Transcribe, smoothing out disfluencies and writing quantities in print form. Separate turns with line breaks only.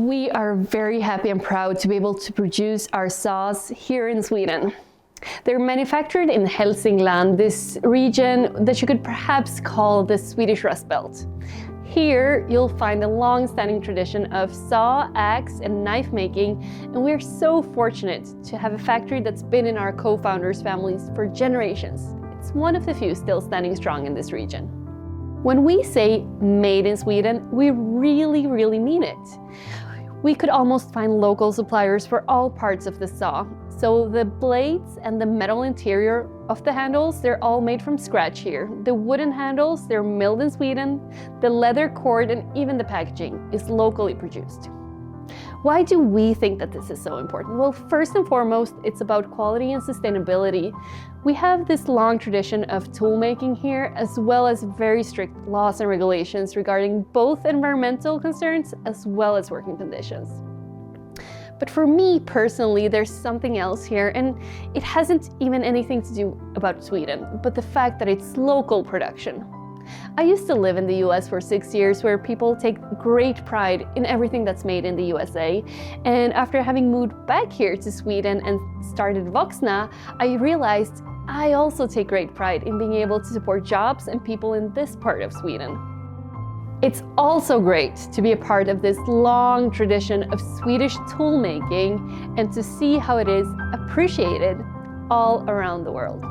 We are very happy and proud to be able to produce our saws here in Sweden. They're manufactured in Hälsingland, this region that you could perhaps call the Swedish Rust Belt. Here you'll find a long-standing tradition of saw, axe and knife making, and we're so fortunate to have a factory that's been in our co-founders' families for generations. It's one of the few still standing strong in this region. When we say made in Sweden, we really mean it. We could almost find local suppliers for all parts of the saw. So the blades and the metal interior of the handles, they're all made from scratch here. The wooden handles, they're milled in Sweden. The leather cord and even the packaging is locally produced. Why do we think that this is so important? Well, first and foremost, it's about quality and sustainability. We have this long tradition of tool making here, as well as very strict laws and regulations regarding both environmental concerns as well as working conditions. But for me personally, there's something else here, and it hasn't even anything to do about Sweden, but the fact that it's local production. I used to live in the US for 6 years, where people take great pride in everything that's made in the USA. And after having moved back here to Sweden and started Woxna, I realized I also take great pride in being able to support jobs and people in this part of Sweden. It's also great to be a part of this long tradition of Swedish tool making and to see how it is appreciated all around the world.